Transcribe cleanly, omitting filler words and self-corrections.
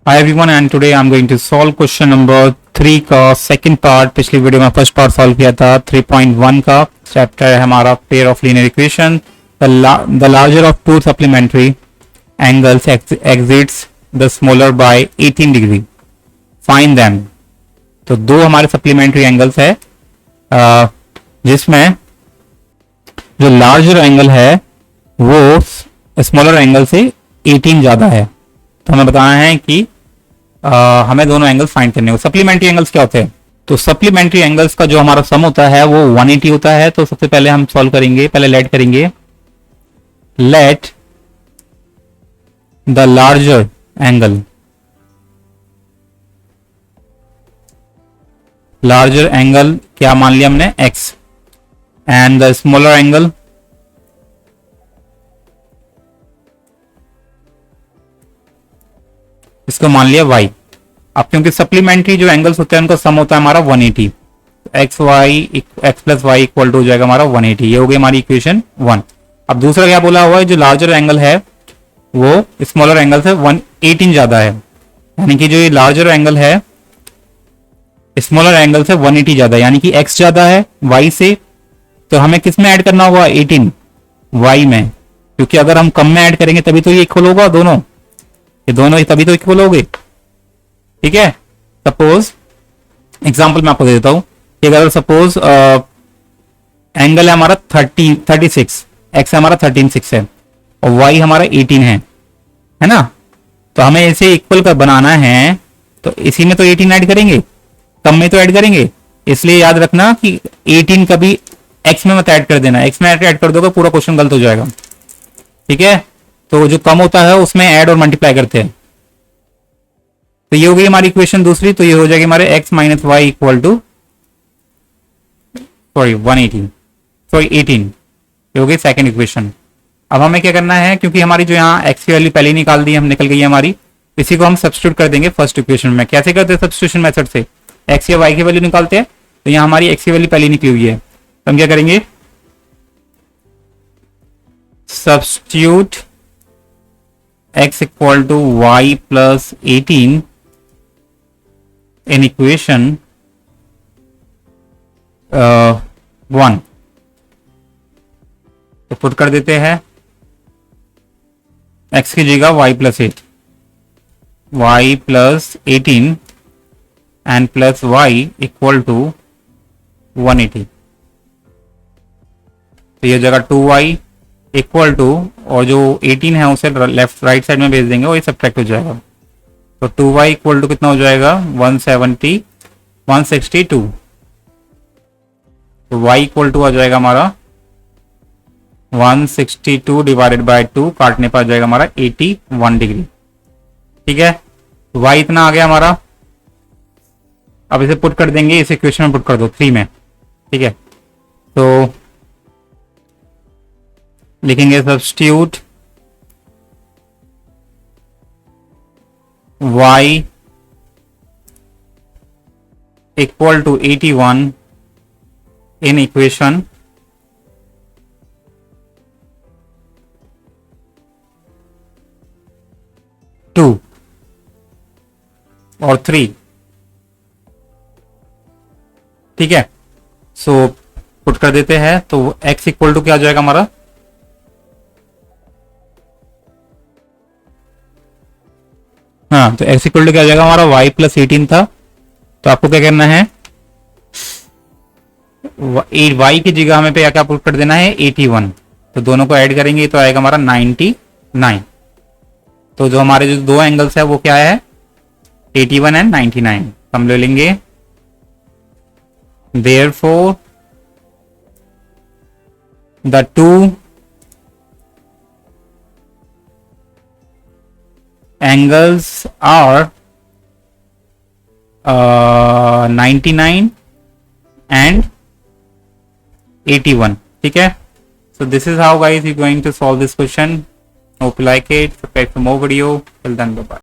Hi everyone and today I'm going to solve question number 3 का second part. पिछली video में first part solve किया था 3.1 का. चैप्टर है हमारा pair of linear equation. The larger of to supplementary angles exits the smaller by 18 degree. Find them. तो दो हमारे सप्लीमेंट्री एंगल्स है जिसमें जो लार्जर एंगल है वो स्मॉलर एंगल से 18 ज्यादा है. तो हमें बताना है कि हमें दोनों एंगल्स फाइंड करने हो. सप्लीमेंट्री एंगल्स क्या होते हैं? तो सप्लीमेंट्री एंगल्स का जो हमारा सम होता है वो 180 होता है. तो सबसे पहले हम सॉल्व करेंगे, पहले लेट करेंगे. Let the larger angle, larger angle क्या मान लिया हमने? x, and the smaller angle इसको मान लिया y. अब क्योंकि सप्लीमेंट्री जो एंगल्स होते हैं उनका सम होता है हमारा 180. X plus y equal to हो जाएगा हमारा 180. ये हो गई हमारी इक्वेशन 1. अब दूसरा क्या बोला हुआ है? जो लार्जर एंगल है वो स्मॉलर एंगल से 118 ज्यादा है. यानी कि जो ये लार्जर एंगल है स्मॉलर एंगल से 180 ज्यादा है, यानी कि x ज्यादा है y से. तो हमें किस में ऐड करना होगा? 18 y में, क्योंकि अगर हम कम में ऐड करेंगे तभी तो ये इक्वल होगा. दोनों ये दोनों ही तभी तो इक्वल हो गए. ठीक है. सपोज एग्जांपल मैं आपको दे देता हूं कि अगर सपोज एंगल है हमारा 36, एक्स हमारा 13.6 है और वाई हमारा 18 है ना. तो हमें इसे इक्वल कर बनाना है तो इसी में तो 18 ऐड करेंगे, कम में तो ऐड करेंगे. इसलिए याद रखना कि 18 कभी एक्स में मत ऐड कर देना. एक्स में ऐड कर दोगे पूरा क्वेश्चन गलत हो जाएगा. ठीक है. तो जो कम होता है उसमें ऐड और मल्टीप्लाई करते हैं. तो ये हो गई हमारी इक्वेशन दूसरी. तो ये हो जाएगी हमारे x minus y equal to 18. ये हो गई सेकंड इक्वेशन. अब हमें क्या करना है? क्योंकि हमारी जो यहाँ x की वैल्यू पहले ही निकाल दी, हम निकल गई है हमारी. इसी को हम सब्स्टिट्यूट कर देंगे फर्स्ट इक्वेशन में. कैसे करते हैं सब्स्टिट्यूशन मेथड से? x या y की वैल्यू निकालते हैं. तो यहाँ हमारी x की वैल्यू पहले निकली हुई है. तो हम क्या करेंगे? Substitute x equal to y plus 18 in equation 1. तो पुट कर देते हैं x की जगह y plus 18 and plus y equal to 180. तो ये जगह 2y इक्वल टू, और जो 18 है उसे लेफ्ट राइट साइड में भेज देंगे और ये सब्ट्रैक्ट हो जाएगा. तो 2y इक्वल टू कितना हो जाएगा? 162. तो y इक्वल टू आ जाएगा हमारा 162 डिवाइडेड बाय 2, काटने पर आ जाएगा हमारा 81 डिग्री. ठीक है. y इतना आ गया हमारा. अब इसे पुट कर देंगे, इस इक्वेशन में पुट कर दो 3 में. ठीक है. तो लिखेंगे substitute y equal to 81 in equation 2 और 3. ठीक है. सो पुट कर देते हैं. तो x इक्वल टू क्या आ जाएगा हमारा? हाँ, तो x इक्वल टू क्या आ जाएगा हमारा? y प्लस 18 था. तो आपको क्या करना है? y की जगह हमें पे क्या पुट कर देना है? 81. तो दोनों को ऐड करेंगे तो आएगा हमारा 99. तो जो हमारे जो दो एंगल्स है वो क्या है? 81 एंड 99. हम ले लेंगे therefore the two angles are 99 and 81. ठीक है. So this is how guys you're going to solve this question. Hope you like it. Subscribe for more video. Till then, bye bye.